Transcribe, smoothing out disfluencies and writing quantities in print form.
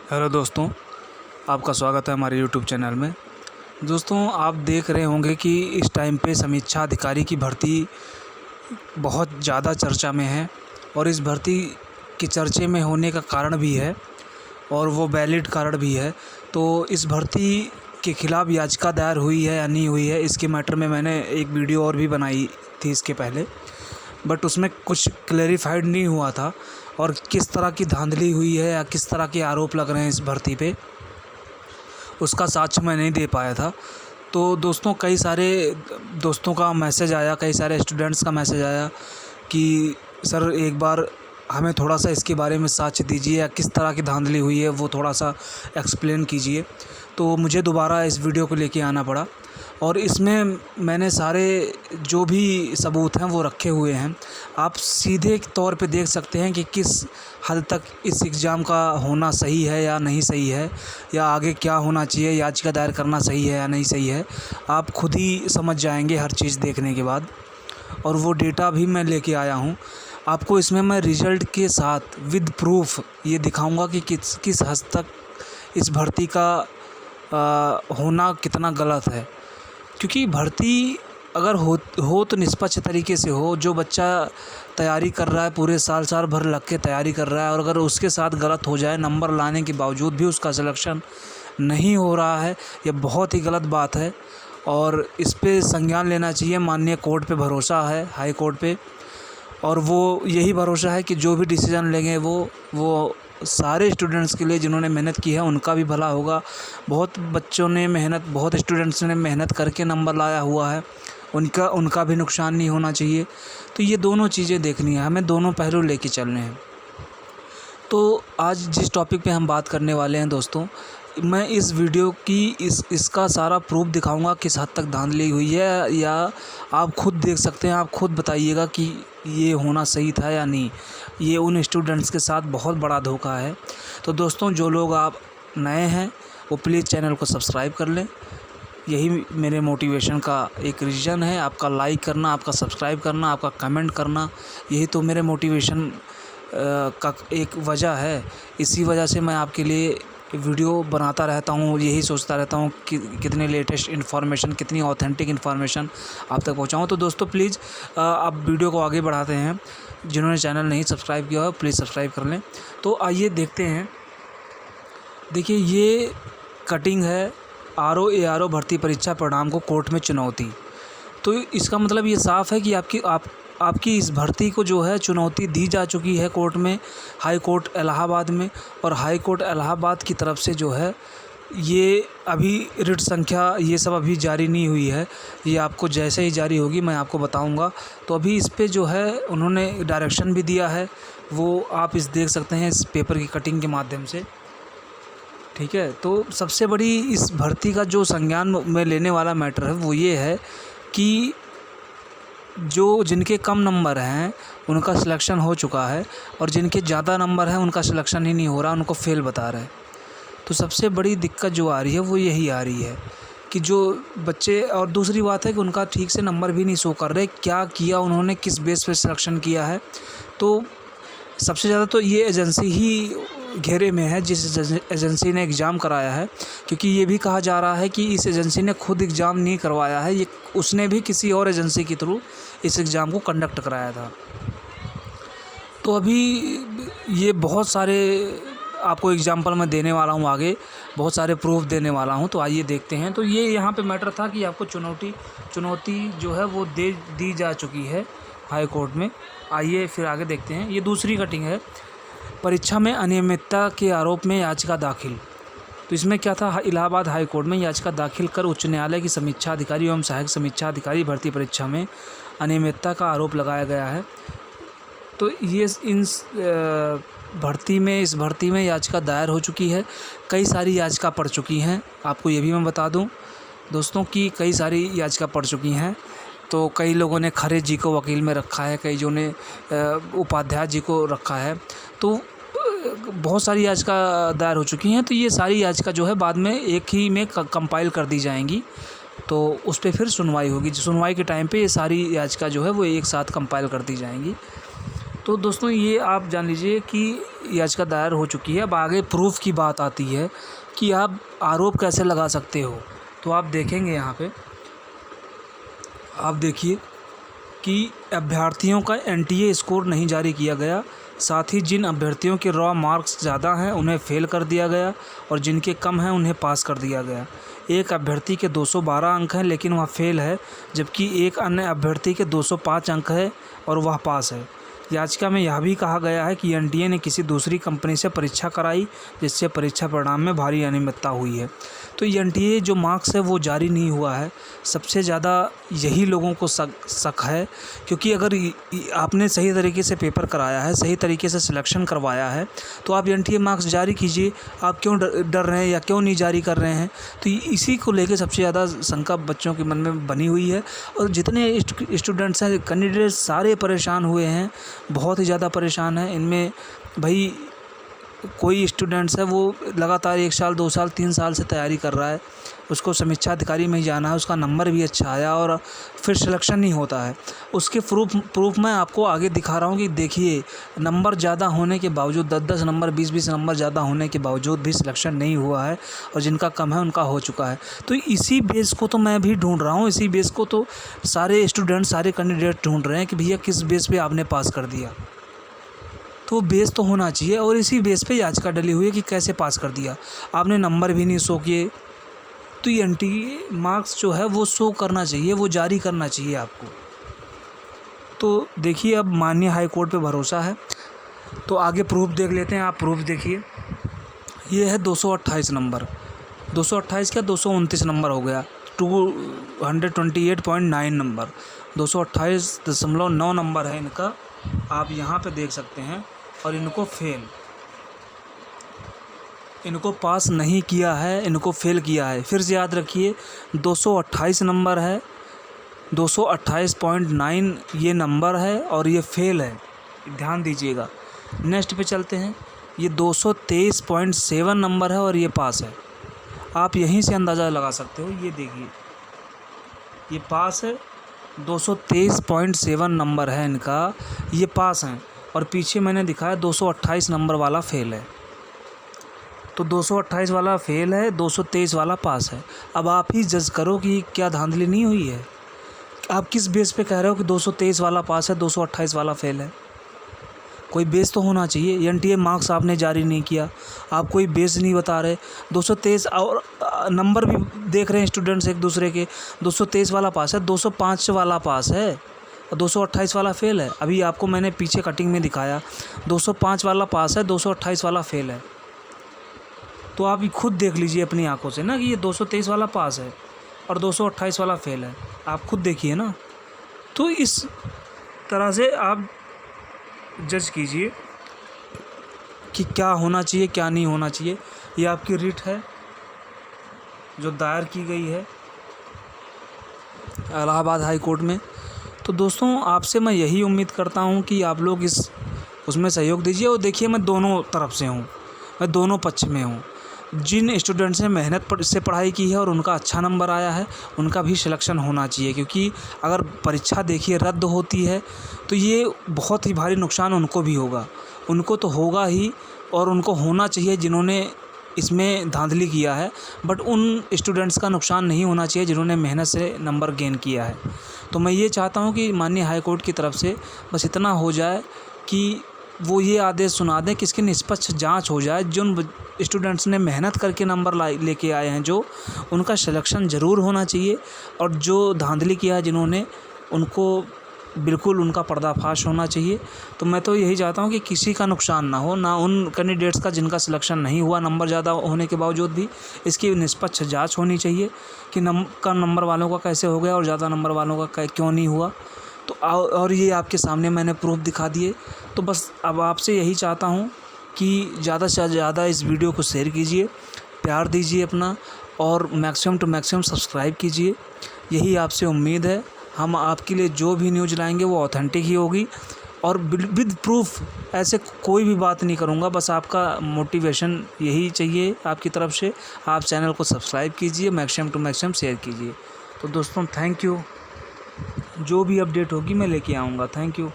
Hello दोस्तों, आपका स्वागत है हमारे यूट्यूब चैनल में। दोस्तों, आप देख रहे होंगे कि इस टाइम पे समीक्षा अधिकारी की भर्ती बहुत ज़्यादा चर्चा में है और इस भर्ती के चर्चे में होने का कारण भी है और वो वैलिड कारण भी है। तो इस भर्ती के ख़िलाफ़ याचिका दायर हुई है या नहीं हुई है, इसके मैटर में मैंने एक वीडियो और भी बनाई थी इसके पहले, बट उसमें कुछ क्लेरिफाइड नहीं हुआ था और किस तरह की धांधली हुई है या किस तरह के आरोप लग रहे हैं इस भर्ती पे, उसका साक्ष्य मैं नहीं दे पाया था। तो दोस्तों, कई सारे दोस्तों का मैसेज आया, कई सारे स्टूडेंट्स का मैसेज आया कि सर एक बार हमें थोड़ा सा इसके बारे में साक्ष्य दीजिए या किस तरह की धांधली हुई है वो थोड़ा सा एक्सप्लेन कीजिए। तो मुझे दोबारा इस वीडियो को लेके आना पड़ा और इसमें मैंने सारे जो भी सबूत हैं वो रखे हुए हैं। आप सीधे तौर पे देख सकते हैं कि किस हद तक इस एग्ज़ाम का होना सही है या नहीं सही है, या आगे क्या होना चाहिए, याचिका दायर करना सही है या नहीं सही है। आप खुद ही समझ जाएंगे हर चीज़ देखने के बाद, और वो डेटा भी मैं लेके आया हूँ। आपको इसमें मैं रिज़ल्ट के साथ विद प्रूफ ये दिखाऊंगा कि किस हद तक इस भर्ती का होना कितना गलत है। क्योंकि भर्ती अगर हो तो निष्पक्ष तरीके से हो। जो बच्चा तैयारी कर रहा है, पूरे साल भर लग के तैयारी कर रहा है, और अगर उसके साथ गलत हो जाए, नंबर लाने के बावजूद भी उसका सिलेक्शन नहीं हो रहा है, ये बहुत ही गलत बात है और इस पे संज्ञान लेना चाहिए। माननीय कोर्ट पे भरोसा है, हाई कोर्ट पे, और वो यही भरोसा है कि जो भी डिसीज़न लेंगे वो सारे स्टूडेंट्स के लिए जिन्होंने मेहनत की है उनका भी भला होगा। बहुत बच्चों ने बहुत स्टूडेंट्स ने मेहनत करके नंबर लाया हुआ है, उनका भी नुकसान नहीं होना चाहिए। तो ये दोनों चीज़ें देखनी है, हमें दोनों पहलू लेके चलने हैं। तो आज जिस टॉपिक पे हम बात करने वाले हैं दोस्तों, मैं इस वीडियो की इसका सारा प्रूफ दिखाऊंगा किस हद तक धांधली हुई है, या आप खुद देख सकते हैं। आप खुद बताइएगा कि ये होना सही था या नहीं। ये उन स्टूडेंट्स के साथ बहुत बड़ा धोखा है। तो दोस्तों, जो लोग आप नए हैं वो प्लीज़ चैनल को सब्सक्राइब कर लें। यही मेरे मोटिवेशन का एक रीज़न है। आपका लाइक करना, आपका सब्सक्राइब करना, आपका कमेंट करना, यही तो मेरे मोटिवेशन का एक वजह है। इसी वजह से मैं आपके लिए वीडियो बनाता रहता हूँ, यही सोचता रहता हूँ कि कितने लेटेस्ट इन्फॉर्मेशन, कितनी ऑथेंटिक इन्फॉर्मेशन आप तक पहुँचाऊँ। तो दोस्तों प्लीज़ आप वीडियो को आगे बढ़ाते हैं। जिन्होंने चैनल नहीं सब्सक्राइब किया हो प्लीज़ सब्सक्राइब कर लें। तो आइए देखते हैं। देखिए, ये कटिंग है आरओ एआरओ भर्ती परीक्षा परिणाम को कोर्ट में चुनौती। तो इसका मतलब ये साफ़ है कि आपकी इस भर्ती को जो है चुनौती दी जा चुकी है कोर्ट में, हाई कोर्ट इलाहाबाद में। और हाई कोर्ट इलाहाबाद की तरफ से जो है ये अभी रिट संख्या ये सब अभी जारी नहीं हुई है। ये आपको जैसे ही जारी होगी मैं आपको बताऊंगा। तो अभी इस पे जो है उन्होंने डायरेक्शन भी दिया है, वो आप देख सकते हैं इस पेपर की कटिंग के माध्यम से। ठीक है, तो सबसे बड़ी इस भर्ती का जो संज्ञान में लेने वाला मैटर है वो ये है कि जिनके कम नंबर हैं उनका सिलेक्शन हो चुका है, और जिनके ज़्यादा नंबर हैं उनका सिलेक्शन ही नहीं हो रहा, उनको फेल बता रहे हैं। तो सबसे बड़ी दिक्कत जो आ रही है वो यही आ रही है कि जो बच्चे, और दूसरी बात है कि उनका ठीक से नंबर भी नहीं शो कर रहे। क्या किया उन्होंने, किस बेस पे सिलेक्शन किया है। तो सबसे ज़्यादा तो ये एजेंसी ही घेरे में है जिस एजेंसी ने एग्ज़ाम कराया है, क्योंकि ये भी कहा जा रहा है कि इस एजेंसी ने खुद एग्ज़ाम नहीं करवाया है, ये उसने भी किसी और एजेंसी के थ्रू इस एग्ज़ाम को कंडक्ट कराया था। तो अभी ये बहुत सारे आपको एग्जांपल मैं देने वाला हूँ, आगे बहुत सारे प्रूफ देने वाला हूँ। तो आइए देखते हैं। तो ये यहाँ पे मैटर था कि आपको चुनौती जो है वो दी जा चुकी है हाई कोर्ट में। आइए फिर आगे देखते हैं। ये दूसरी कटिंग है, परीक्षा में अनियमितता के आरोप में याचिका दाखिल। तो इसमें क्या था, इलाहाबाद हाई कोर्ट में याचिका दाखिल कर उच्च न्यायालय की समीक्षा अधिकारी एवं सहायक समीक्षा अधिकारी भर्ती परीक्षा में अनियमितता का आरोप लगाया गया है। तो ये इस भर्ती में याचिका दायर हो चुकी है, कई सारी याचिका पड़ चुकी हैं। आपको ये भी मैं बता दूं दोस्तों कि कई सारी याचिका पड़ चुकी हैं। तो कई लोगों ने खरे जी को वकील में रखा है, कई जो ने उपाध्याय जी को रखा है। तो बहुत सारी याचिका दायर हो चुकी हैं। तो ये सारी याचिका जो है बाद में एक ही में कंपाइल कर दी जाएंगी, तो उस पर फिर सुनवाई होगी। सुनवाई के टाइम पे ये सारी याचिका जो है वो एक साथ कंपाइल कर दी जाएंगी। तो दोस्तों, ये आप जान लीजिए कि याचिका दायर हो चुकी है। अब आगे प्रूफ की बात आती है कि आप आरोप कैसे लगा सकते हो। तो आप देखेंगे यहाँ पे, आप देखिए कि अभ्यर्थियों का एनटीए स्कोर नहीं जारी किया गया, साथ ही जिन अभ्यर्थियों के रॉ मार्क्स ज़्यादा हैं उन्हें फ़ेल कर दिया गया और जिनके कम हैं उन्हें पास कर दिया गया। एक अभ्यर्थी के 212 अंक हैं लेकिन वह फ़ेल है, जबकि एक अन्य अभ्यर्थी के 205 अंक है और वह पास है। याचिका में यह भी कहा गया है कि एनटीए ने किसी दूसरी कंपनी से परीक्षा कराई, जिससे परीक्षा परिणाम में भारी अनियमितता हुई है। तो एनटीए जो मार्क्स है वो जारी नहीं हुआ है। सबसे ज़्यादा यही लोगों को शक है, क्योंकि अगर आपने सही तरीके से पेपर कराया है, सही तरीके से सिलेक्शन करवाया है, तो आप एनटीए मार्क्स जारी कीजिए। आप क्यों डर रहे हैं या क्यों नहीं जारी कर रहे हैं? तो इसी को लेकर सबसे ज़्यादा शंका बच्चों के मन में बनी हुई है। और जितने स्टूडेंट्स हैं, कैंडिडेट सारे परेशान हुए हैं, बहुत ही ज़्यादा परेशान हैं। इनमें भाई कोई स्टूडेंट्स है वो लगातार 1 साल 2 साल 3 साल से तैयारी कर रहा है, उसको समीक्षा अधिकारी में ही जाना है, उसका नंबर भी अच्छा आया और फिर सिलेक्शन नहीं होता है। उसके प्रूफ मैं आपको आगे दिखा रहा हूँ कि देखिए, नंबर ज़्यादा होने के बावजूद 10-10 नंबर 20-20 नंबर ज़्यादा होने के बावजूद भी सिलेक्शन नहीं हुआ है और जिनका कम है उनका हो चुका है। तो इसी बेस को तो मैं भी ढूंढ रहा हूँ, इसी बेस को तो सारे स्टूडेंट सारे कैंडिडेट ढूंढ रहे हैं कि भैया किस बेस पे आपने पास कर दिया। तो बेस तो होना चाहिए और इसी बेस पे याचिका डली हुई है कि कैसे पास कर दिया। आपने नंबर भी नहीं शो किए, तो ये एनटीए मार्क्स जो है वो शो करना चाहिए, वो जारी करना चाहिए आपको। तो देखिए, अब माननीय हाई कोर्ट पे भरोसा है। तो आगे प्रूफ देख लेते हैं। आप प्रूफ देखिए, ये है 228 नंबर, 228 क्या 229 नंबर हो गया, 228.9 नंबर, 228.9 नंबर है इनका। आप यहाँ पे देख सकते हैं। और इनको इनको पास नहीं किया है, इनको फेल किया है। फिर से याद रखिए, 228 नंबर है, 228.9 ये नंबर है और ये फेल है, ध्यान दीजिएगा। नेक्स्ट पे चलते हैं। ये 223.7 नंबर है और ये पास है। आप यहीं से अंदाज़ा लगा सकते हो। ये देखिए, ये पास है, 223.7 नंबर है इनका, ये पास हैं। और पीछे मैंने दिखाया 228 नंबर वाला फेल है। तो 228 वाला फेल है, 223 वाला पास है। अब आप ही जज करो कि क्या धांधली नहीं हुई है। आप किस बेस पे कह रहे हो कि 223 वाला पास है, 228 वाला फेल है? कोई बेस तो होना चाहिए। एनटीए मार्क्स आपने जारी नहीं किया, आप कोई बेस नहीं बता रहे। 223 और नंबर भी देख रहे हैं स्टूडेंट्स एक दूसरे के, 223 वाला पास है, 205 वाला पास है और 228 वाला फेल है। अभी आपको मैंने पीछे कटिंग में दिखाया, 205 वाला पास है, 228 वाला फेल है। तो आप खुद देख लीजिए अपनी आंखों से ना कि ये 223 वाला पास है और 228 वाला फेल है। आप खुद देखिए ना। तो इस तरह से आप जज कीजिए कि क्या होना चाहिए, क्या नहीं होना चाहिए। ये आपकी रिट है जो दायर की गई है इलाहाबाद हाई कोर्ट में। तो दोस्तों, आपसे मैं यही उम्मीद करता हूँ कि आप लोग उसमें सहयोग दीजिए। और देखिए, मैं दोनों तरफ से हूँ, मैं दोनों पक्ष में हूँ। जिन स्टूडेंट्स ने मेहनत से पढ़ाई की है और उनका अच्छा नंबर आया है, उनका भी सिलेक्शन होना चाहिए, क्योंकि अगर परीक्षा देखिए रद्द होती है तो ये बहुत ही भारी नुकसान उनको भी होगा। उनको तो होगा ही, और उनको होना चाहिए जिन्होंने इसमें धांधली किया है, बट उन स्टूडेंट्स का नुकसान नहीं होना चाहिए जिन्होंने मेहनत से नंबर गेन किया है। तो मैं ये चाहता हूँ कि माननीय हाई कोर्ट की तरफ से बस इतना हो जाए कि वो ये आदेश सुना दें कि इसकी निष्पक्ष जांच हो जाए। जिन स्टूडेंट्स ने मेहनत करके नंबर लेके आए हैं, जो उनका सिलेक्शन ज़रूर होना चाहिए, और जो धांधली किया है जिन्होंने, उनको बिल्कुल उनका पर्दाफाश होना चाहिए। तो मैं तो यही चाहता हूँ कि किसी का नुकसान ना हो, ना उन कैंडिडेट्स का जिनका सिलेक्शन नहीं हुआ नंबर ज़्यादा होने के बावजूद भी। इसकी निष्पक्ष जांच होनी चाहिए कि कम नंबर वालों का कैसे हो गया और ज़्यादा नंबर वालों का क्यों नहीं हुआ। तो और ये आपके सामने मैंने प्रूफ दिखा दिए। तो बस अब आपसे यही चाहता हूँ कि ज़्यादा से ज़्यादा इस वीडियो को शेयर कीजिए, प्यार दीजिए अपना, और मैक्सिमम टू मैक्सिमम सब्सक्राइब कीजिए। यही आपसे उम्मीद है। हम आपके लिए जो भी न्यूज़ लाएंगे वो ऑथेंटिक ही होगी और विद प्रूफ। ऐसे कोई भी बात नहीं करूँगा, बस आपका मोटिवेशन यही चाहिए आपकी तरफ से। आप चैनल को सब्सक्राइब कीजिए, मैक्सिमम टू मैक्सिमम शेयर कीजिए। तो दोस्तों, थैंक यू। जो भी अपडेट होगी मैं लेके आऊँगा। Thank you.